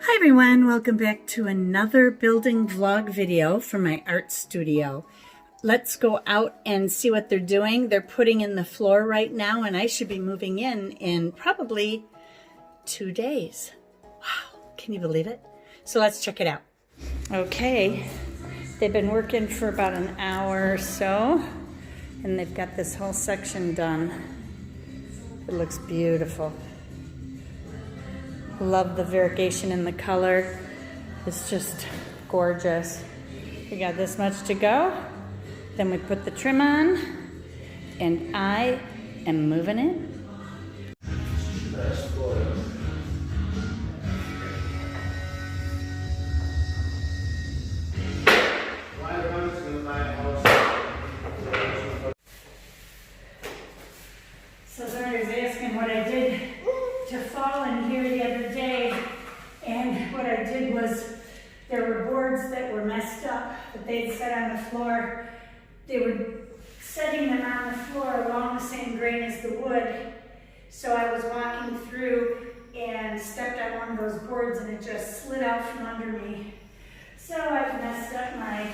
Hi everyone, welcome back to another building vlog video from my art studio. Let's go out and see what they're doing. They're putting in the floor right now and I should be moving in probably 2 days. Wow, can you believe it? So let's check it out. Okay, they've been working for about an hour or so and they've got this whole section done. It looks beautiful. Love the variegation in the color. It's just gorgeous. We got this much to go. Then we put the trim on and I am moving in. So somebody was asking what I did to fall in here the other day, and what I did was there were boards that were messed up that they'd set on the floor. They were setting them on the floor along the same grain as the wood. So I was walking through and stepped on one of those boards and it just slid out from under me. So I've messed up my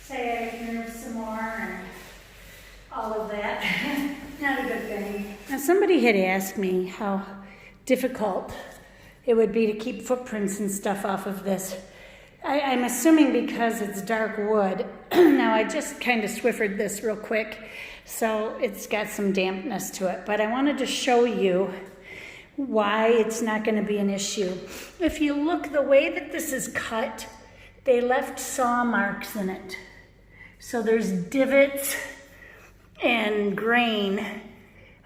sciatic nerve some more and all of that. Not a good thing. Now somebody had asked me how difficult it would be to keep footprints and stuff off of this. I'm assuming because it's dark wood. Now I just kind of Swiffered this real quick, so it's got some dampness to it. But I wanted to show you why it's not going to be an issue. If you look, the way that this is cut, they left saw marks in it. So there's divots and grain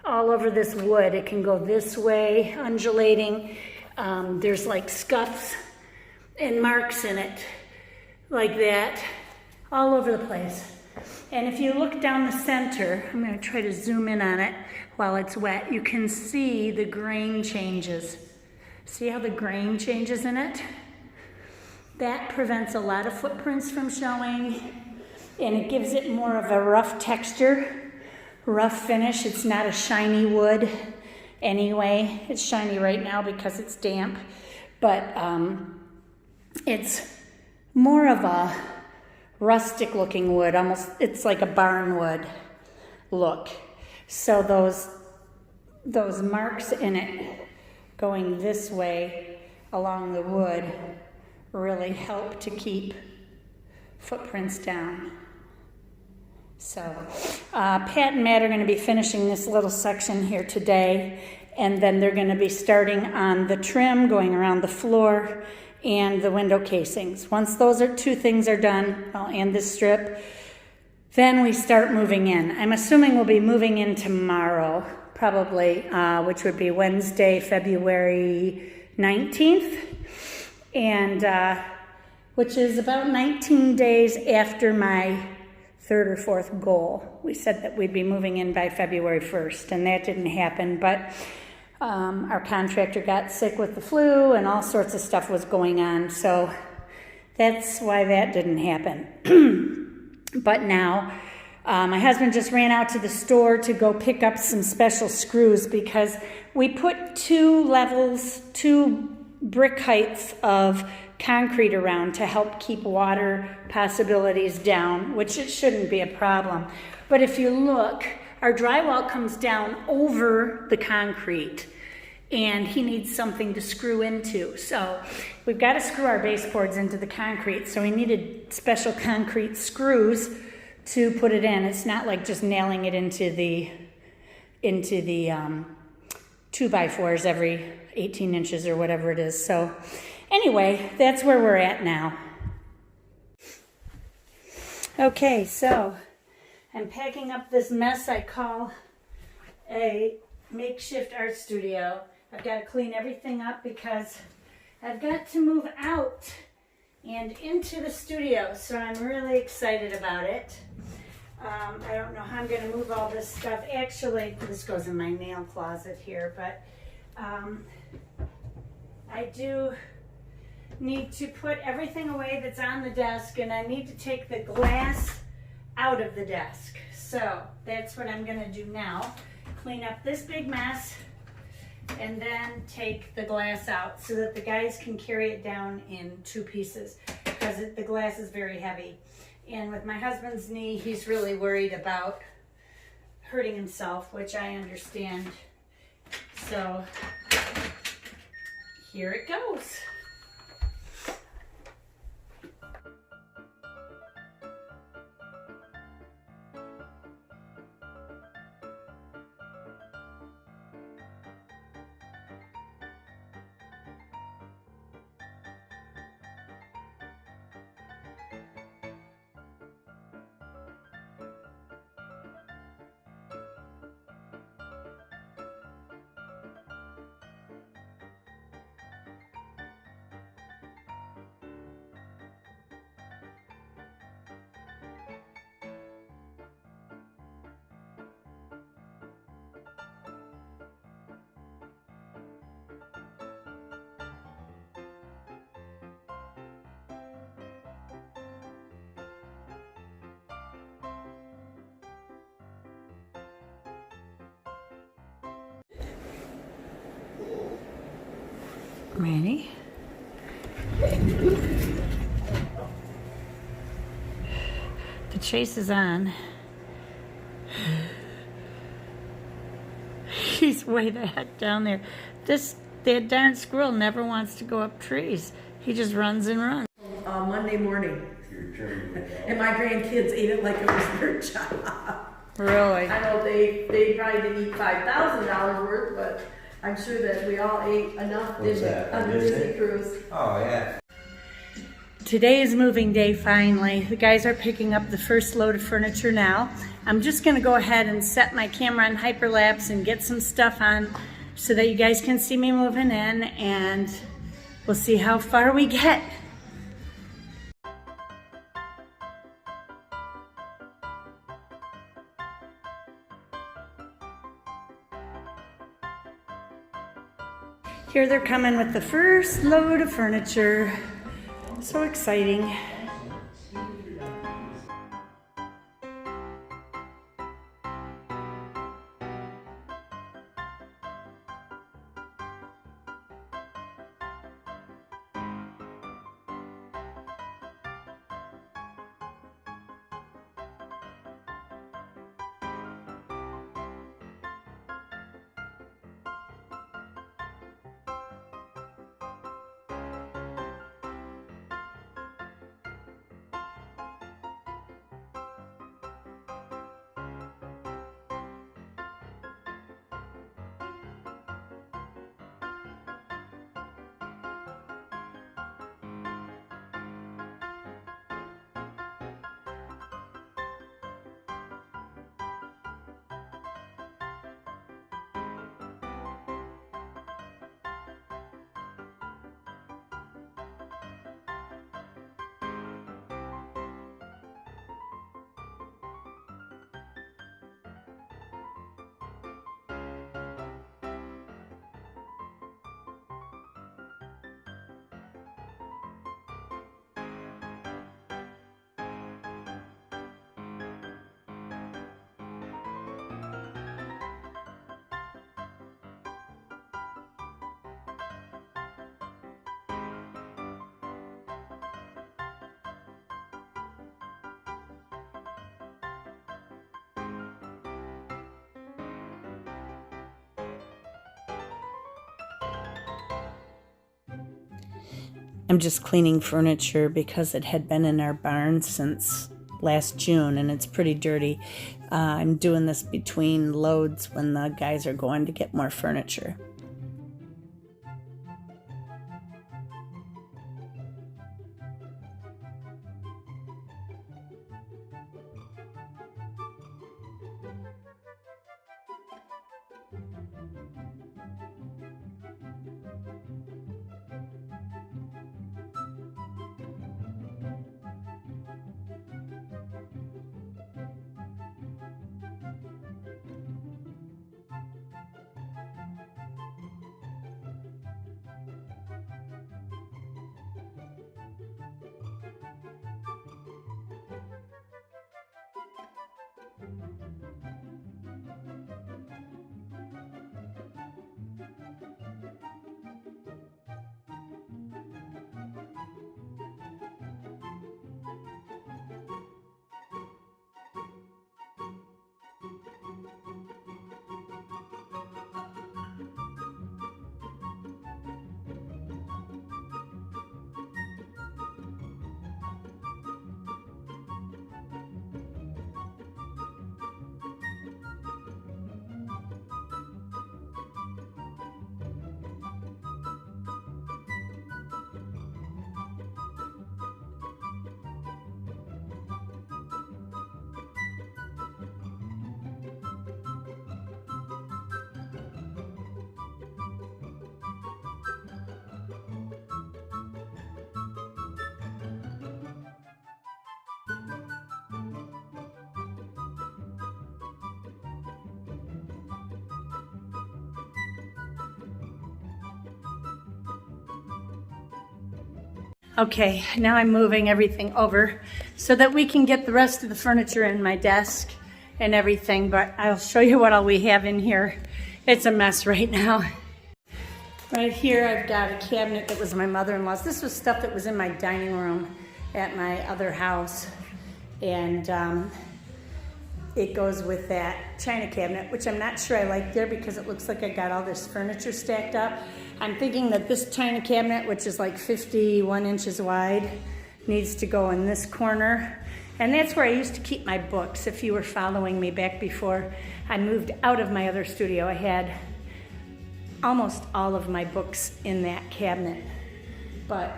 all over this wood. It can go this way, undulating. There's like scuffs and marks in it, like that, all over the place. And if you look down the center, I'm going to try to zoom in on it while it's wet, you can see the grain changes. See how the grain changes in it? That prevents a lot of footprints from showing, and it gives it more of a rough texture. Rough finish. It's not a shiny wood anyway. It's shiny right now because it's damp, but it's more of a rustic looking wood. Almost, it's like a barn wood look. So those marks in it going this way along the wood really help to keep footprints down. So Pat and Matt are going to be finishing this little section here today, and then they're going to be starting on the trim, going around the floor, and the window casings. Once those two things are done, and this strip, then we start moving in. I'm assuming we'll be moving in tomorrow, probably, which would be Wednesday, February 19th, and which is about 19 days after my third or fourth goal. We said that we'd be moving in by February 1st, and that didn't happen, but our contractor got sick with the flu and all sorts of stuff was going on, so that's why that didn't happen. But now, my husband just ran out to the store to go pick up some special screws because we put two brick heights of concrete around to help keep water possibilities down, which it shouldn't be a problem. But if you look, our drywall comes down over the concrete and he needs something to screw into. So we've got to screw our baseboards into the concrete. So we needed special concrete screws to put it in. It's not like just nailing it into the 2x4s every 18 inches or whatever it is. So anyway, that's where we're at now. Okay, so I'm packing up this mess I call a makeshift art studio. I've got to clean everything up because I've got to move out and into the studio, so I'm really excited about it. I don't know how I'm going to move all this stuff. Actually, this goes in my nail closet here, but I do need to put everything away that's on the desk, and I need to take the glass out of the desk. So that's what I'm going to do now. Clean up this big mess and then take the glass out so that the guys can carry it down in 2 pieces because the glass is very heavy. And with my husband's knee, he's really worried about hurting himself, which I understand. So here it goes. Ready? The chase is on. He's way the heck down there. That darn squirrel never wants to go up trees. He just runs and runs. Monday morning. And my grandkids ate it like it was their job. Really? I know they probably didn't eat $5,000 worth, but I'm sure that we all ate enough on the Disney cruise. Oh, yeah. Today is moving day finally. The guys are picking up the first load of furniture now. I'm just gonna go ahead and set my camera on hyperlapse and get some stuff on so that you guys can see me moving in, and we'll see how far we get. Here they're coming with the first load of furniture. So exciting. I'm just cleaning furniture because it had been in our barn since last June and it's pretty dirty. I'm doing this between loads when the guys are going to get more furniture. Okay, now I'm moving everything over so that we can get the rest of the furniture in my desk and everything, but I'll show you what all we have in here. It's a mess right now. Right here I've got a cabinet that was my mother-in-law's. This was stuff that was in my dining room at my other house, and it goes with that china cabinet, which I'm not sure I like there because it looks like I got all this furniture stacked up. I'm thinking that this china cabinet, which is like 51 inches wide, needs to go in this corner. And that's where I used to keep my books. If you were following me back before I moved out of my other studio, I had almost all of my books in that cabinet. But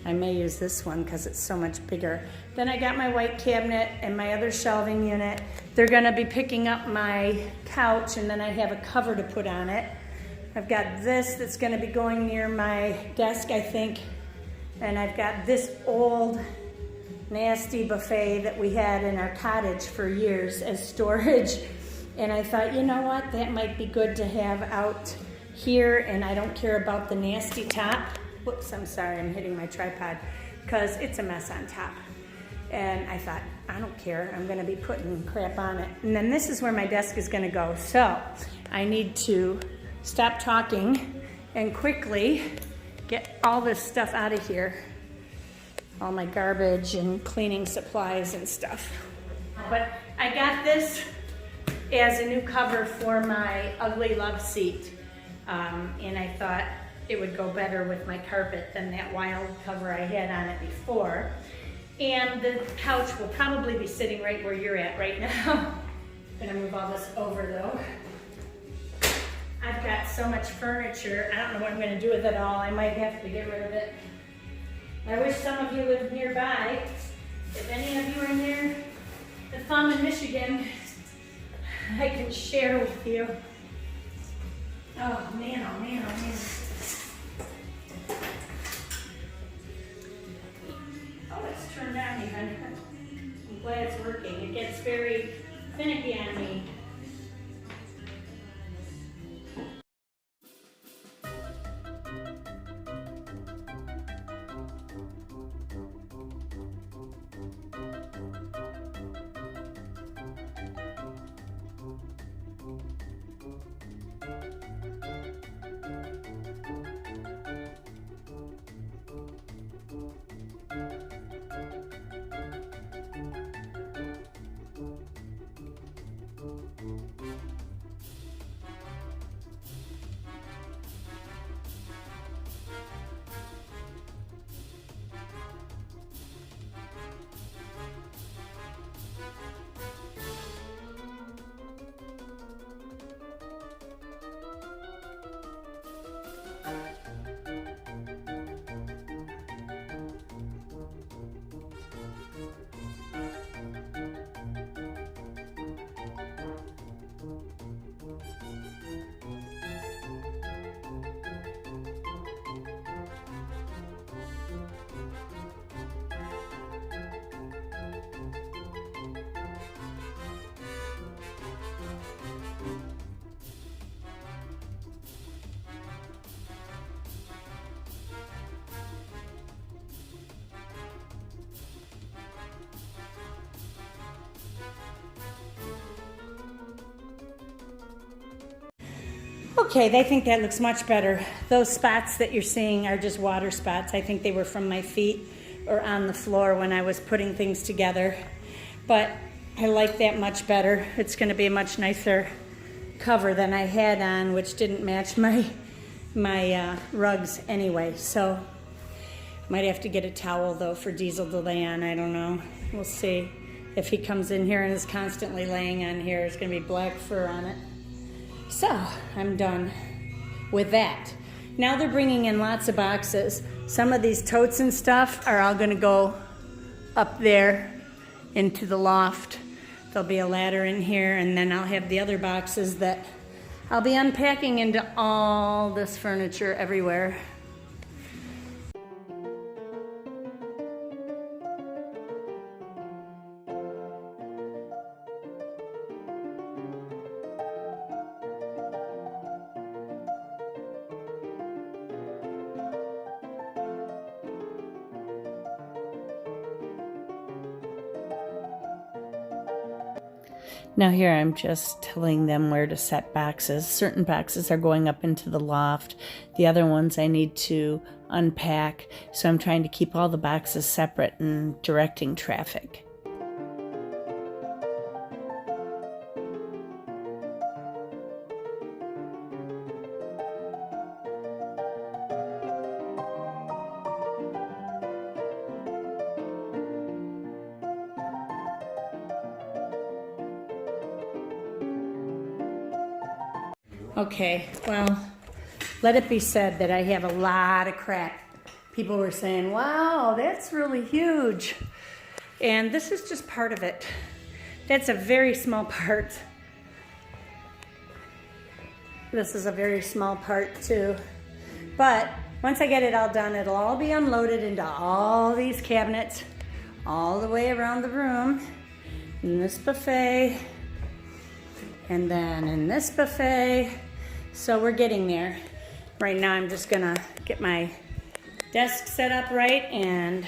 I may use this one because it's so much bigger. Then I got my white cabinet and my other shelving unit. They're gonna be picking up my couch, and then I have a cover to put on it. I've got this that's gonna be going near my desk, I think. And I've got this old, nasty buffet that we had in our cottage for years as storage. And I thought, you know what, that might be good to have out here, and I don't care about the nasty top. Whoops, I'm sorry, I'm hitting my tripod, because it's a mess on top. And I thought, I don't care, I'm gonna be putting crap on it. And then this is where my desk is gonna go. So I need to stop talking and quickly get all this stuff out of here. All my garbage and cleaning supplies and stuff. But I got this as a new cover for my ugly love seat. And I thought it would go better with my carpet than that wild cover I had on it before. And the couch will probably be sitting right where you're at right now. I'm gonna move all this over though. I've got so much furniture, I don't know what I'm gonna do with it all. I might have to get rid of it. I wish some of you lived nearby. If any of you are near the Thumb in Michigan, I can share with you. Oh man, oh man, oh man. Oh, it's turned on even. I'm glad it's working. It gets very finicky on me. Okay, they think that looks much better. Those spots that you're seeing are just water spots. I think they were from my feet or on the floor when I was putting things together. But I like that much better. It's going to be a much nicer cover than I had on, which didn't match my rugs anyway. So might have to get a towel though for Diesel to lay on. I don't know. We'll see. If he comes in here and is constantly laying on here, it's going to be black fur on it. So I'm done with that. Now they're bringing in lots of boxes. Some of these totes and stuff are all going to go up there into the loft. There'll be a ladder in here, and then I'll have the other boxes that I'll be unpacking into all this furniture everywhere. Now here I'm just telling them where to set boxes. Certain boxes are going up into the loft. The other ones I need to unpack. So I'm trying to keep all the boxes separate and directing traffic. Okay, well, let it be said that I have a lot of crap. People were saying, wow, that's really huge. And this is just part of it. That's a very small part. This is a very small part too. But once I get it all done, it'll all be unloaded into all these cabinets, all the way around the room, in this buffet, and then in this buffet. So we're getting there. Right now I'm just gonna get my desk set up right, and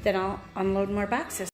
then I'll unload more boxes.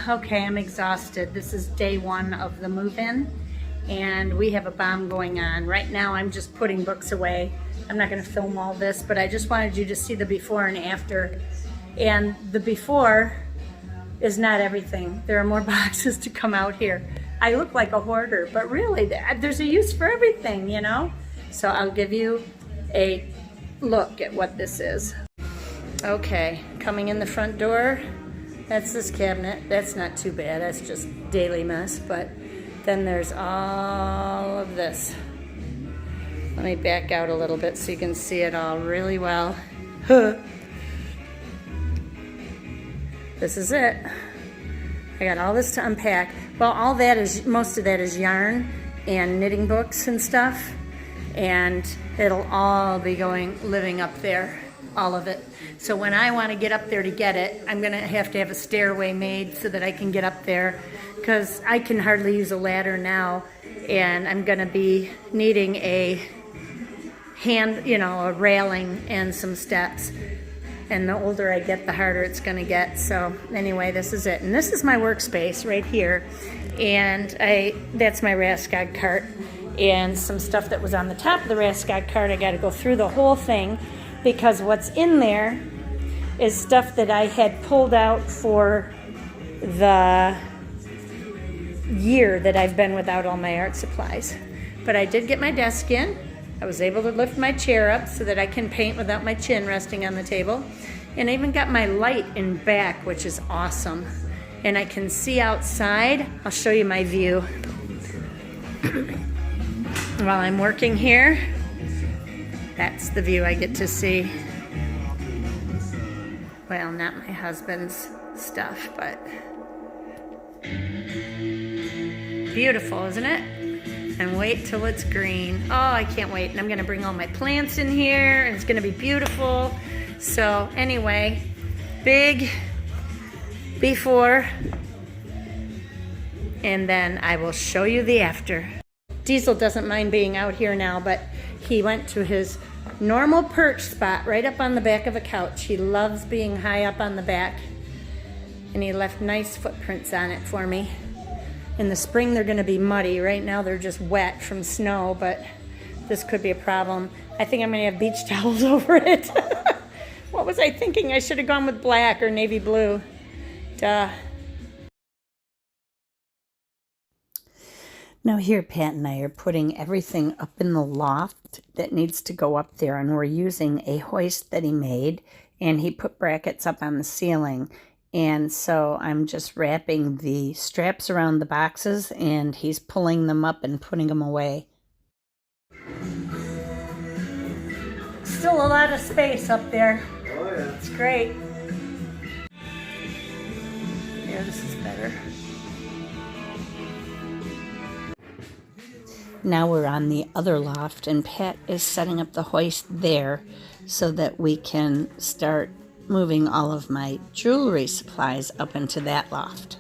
Okay, I'm exhausted. This is day one of the move-in, and we have a bomb going on. Right now, I'm just putting books away. I'm not gonna film all this, but I just wanted you to see the before and after. And the before is not everything. There are more boxes to come out here. I look like a hoarder, but really, there's a use for everything, you know? So I'll give you a look at what this is. Okay, coming in the front door, that's this cabinet. That's not too bad. That's just daily mess. But then there's all of this. Let me back out a little bit so you can see it all really well. This is it. I got all this to unpack. Well, all that is, most of that is yarn and knitting books and stuff. And it'll all be living up there. All of it. So when I want to get up there to get it, I'm going to have a stairway made so that I can get up there, because I can hardly use a ladder now, and I'm going to be needing a a railing and some steps. And the older I get, the harder it's going to get. So anyway, this is it. And this is my workspace right here. And that's my Raskog cart. And some stuff that was on the top of the Raskog cart, I got to go through the whole thing, because what's in there is stuff that I had pulled out for the year that I've been without all my art supplies. But I did get my desk in. I was able to lift my chair up so that I can paint without my chin resting on the table. And I even got my light in back, which is awesome. And I can see outside. I'll show you my view. While I'm working here, that's the view I get to see. Well, not my husband's stuff, but beautiful, isn't it? And wait till it's green. Oh, I can't wait. And I'm gonna bring all my plants in here, and it's gonna be beautiful. So anyway, big before, and then I will show you the after. Diesel doesn't mind being out here now, but he went to his normal perch spot right up on the back of a couch. He loves being high up on the back. And he left nice footprints on it for me. In the spring, they're gonna be muddy. Right now, they're just wet from snow, but this could be a problem. I think I'm gonna have beach towels over it. What was I thinking? I should have gone with black or navy blue. Duh. Now here Pat and I are putting everything up in the loft that needs to go up there, and we're using a hoist that he made, and he put brackets up on the ceiling. And so I'm just wrapping the straps around the boxes, and he's pulling them up and putting them away. Still a lot of space up there. Oh yeah. It's great. Yeah, this is better. Now we're on the other loft, and Pat is setting up the hoist there so that we can start moving all of my jewelry supplies up into that loft.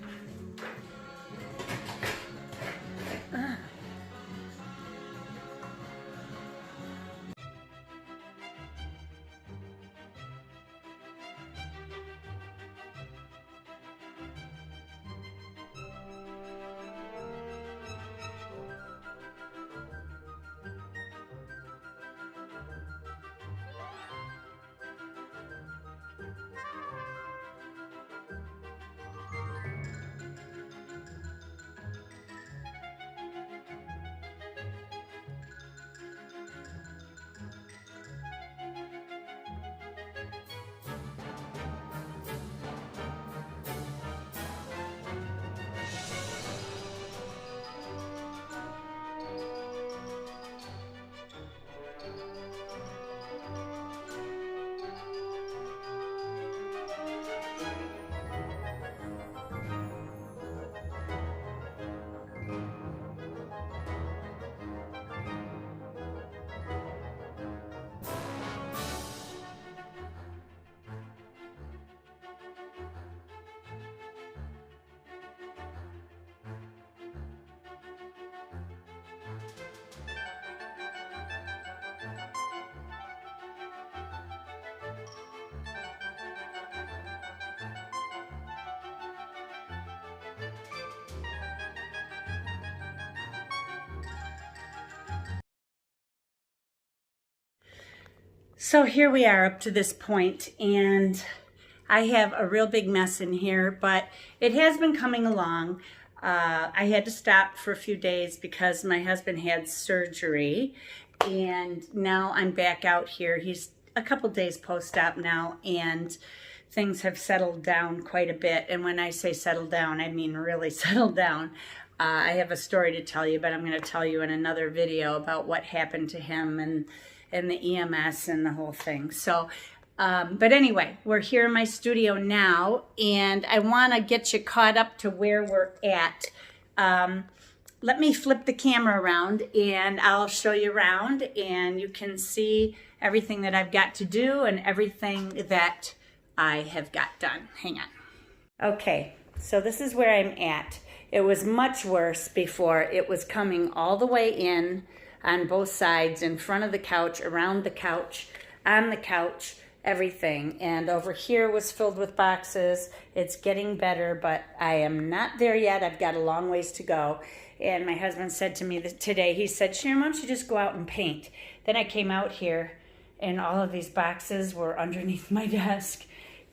So here we are up to this point, and I have a real big mess in here, but it has been coming along. I had to stop for a few days because my husband had surgery, and now I'm back out here. He's a couple days post-op now, and things have settled down quite a bit. And when I say settled down, I mean really settled down. I have a story to tell you, but I'm going to tell you in another video about what happened to him and the EMS and the whole thing. So, but anyway, we're here in my studio now, and I want to get you caught up to where we're at. Let me flip the camera around, and I'll show you around, and you can see everything that I've got to do and everything that I have got done. Hang on. Okay, so this is where I'm at. It was much worse before. It was coming all the way in on both sides, in front of the couch, around the couch, on the couch, everything. And over here was filled with boxes. It's getting better, but I am not there yet. I've got a long ways to go. And my husband said to me today, he said, Sharon, why don't you just go out and paint? Then I came out here, and all of these boxes were underneath my desk,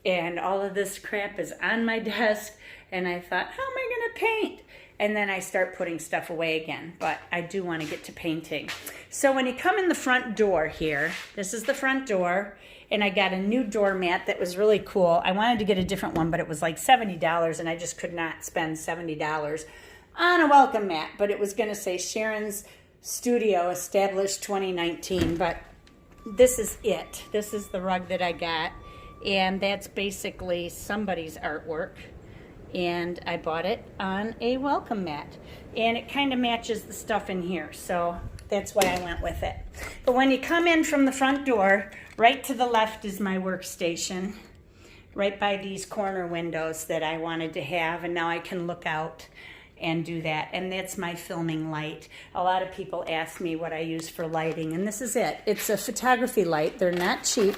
and all of this crap is on my desk. And I thought, how am I going to paint? And then I start putting stuff away again, but I do want to get to painting. So when you come in the front door here, this is the front door, and I got a new doormat that was really cool. I wanted to get a different one, but it was like $70, and I just could not spend $70 on a welcome mat, but it was going to say Sharon's Studio established 2019, but this is it. This is the rug that I got, and that's basically somebody's artwork. And I bought it on a welcome mat, and it kind of matches the stuff in here, so that's why I went with it. But when you come in from the front door, right to the left is my workstation, right by these corner windows that I wanted to have, and now I can look out and do that. And that's my filming light. A lot of people ask me what I use for lighting, and this is it. It's a photography light. They're not cheap.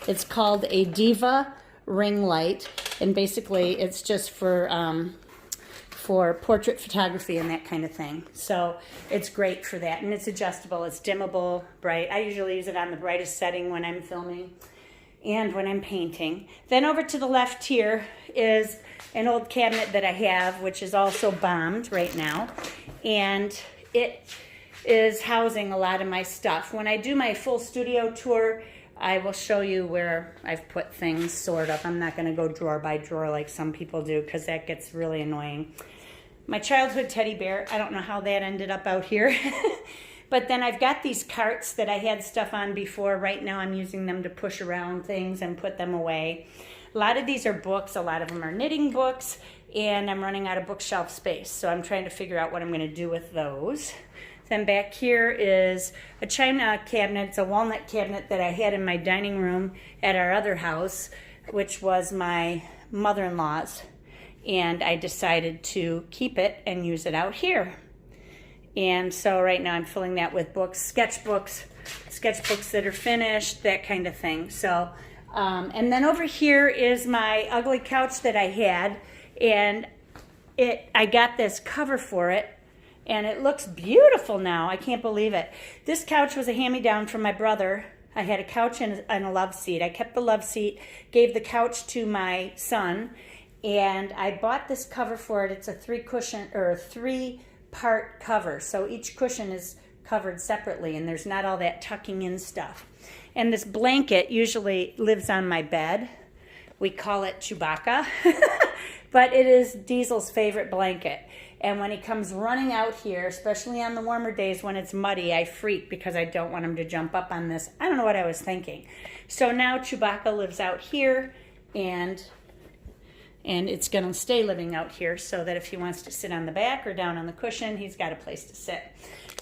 It's called a Diva ring light, and basically it's just for portrait photography and that kind of thing. So it's great for that, and it's adjustable. It's dimmable, bright. I usually use it on the brightest setting when I'm filming. and when I'm painting. Then over to the left here is an old cabinet that I have, which is also bombed right now, and it is housing a lot of my stuff. When I do my full studio tour, I will show you where I've put things sort of. I'm not going to go drawer by drawer like some people do, because that gets really annoying. My childhood teddy bear, I don't know how that ended up out here. But then I've got these carts that I had stuff on before. Right now I'm using them to push around things and put them away. A lot of these are books. A lot of them are knitting books. And I'm running out of bookshelf space. So I'm trying to figure out what I'm going to do with those. Then back here is a china cabinet. It's a walnut cabinet that I had in my dining room at our other house, which was my mother-in-law's. And I decided to keep it and use it out here. And so right now I'm filling that with books, sketchbooks that are finished, that kind of thing. So, and then over here is my ugly couch that I had, and I got this cover for it, and it looks beautiful now. I can't believe it. This couch was a hand-me-down from my brother. I had a couch and a love seat. I kept the love seat, gave the couch to my son, and I bought this cover for it. It's a three-part cover, so each cushion is covered separately, and there's not all that tucking in stuff. And this blanket usually lives on my bed. We call it Chewbacca, but it is Diesel's favorite blanket. And when he comes running out here, especially on the warmer days when it's muddy, I freak because I don't want him to jump up on this. I don't know what I was thinking. So now Chewbacca lives out here, and it's going to stay living out here so that if he wants to sit on the back or down on the cushion, he's got a place to sit.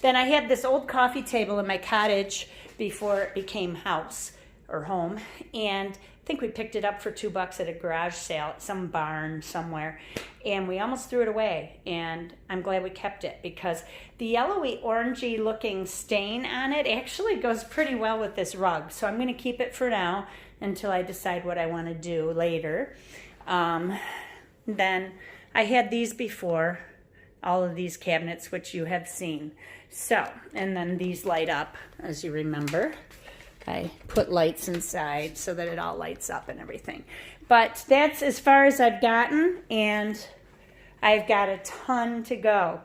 Then I had this old coffee table in my cottage before it became house or home, and I think we picked it up for $2 at a garage sale at some barn somewhere, and we almost threw it away, and I'm glad we kept it because the yellowy orangey looking stain on it actually goes pretty well with this rug. So I'm going to keep it for now until I decide what I want to do later. Then I had these before, all of these cabinets, which you have seen. So, and then these light up, as you remember. I put lights inside so that it all lights up and everything. But that's as far as I've gotten, and I've got a ton to go.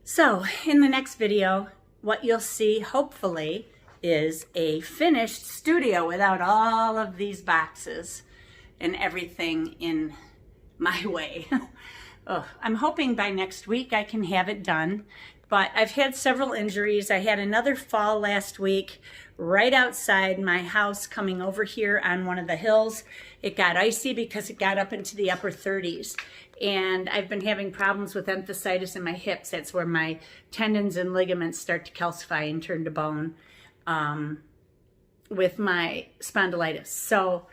So, in the next video, what you'll see, hopefully, is a finished studio without all of these boxes and everything in my way. I'm hoping by next week I can have it done, but I've had several injuries. I had another fall last week right outside my house coming over here on one of the hills. It got icy because it got up into the upper 30s, and I've been having problems with enthesitis in my hips. That's where my tendons and ligaments start to calcify and turn to bone with my spondylitis. So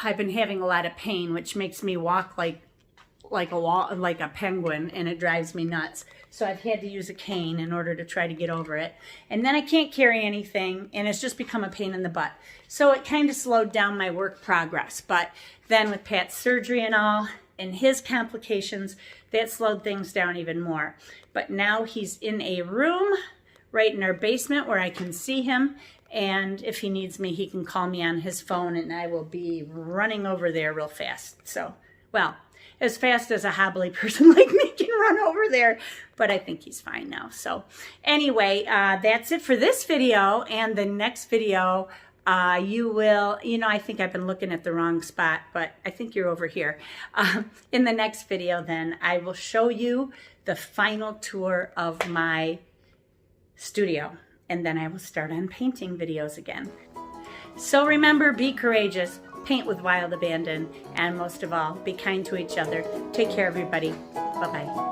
I've been having a lot of pain, which makes me walk like a penguin, and it drives me nuts. So I've had to use a cane in order to try to get over it. And then I can't carry anything, and it's just become a pain in the butt. So it kind of slowed down my work progress. But then with Pat's surgery and all, and his complications, that slowed things down even more. But now he's in a room right in our basement where I can see him. And if he needs me, he can call me on his phone, and I will be running over there real fast. So, well, as fast as a hobbly person like me can run over there, but I think he's fine now. So anyway, that's it for this video, and the next video, you will, I think I've been looking at the wrong spot, but I think you're over here. In the next video, then, I will show you the final tour of my studio, and then I will start on painting videos again. So remember, be courageous. Paint with wild abandon, and most of all, be kind to each other. Take care, everybody. Bye-bye.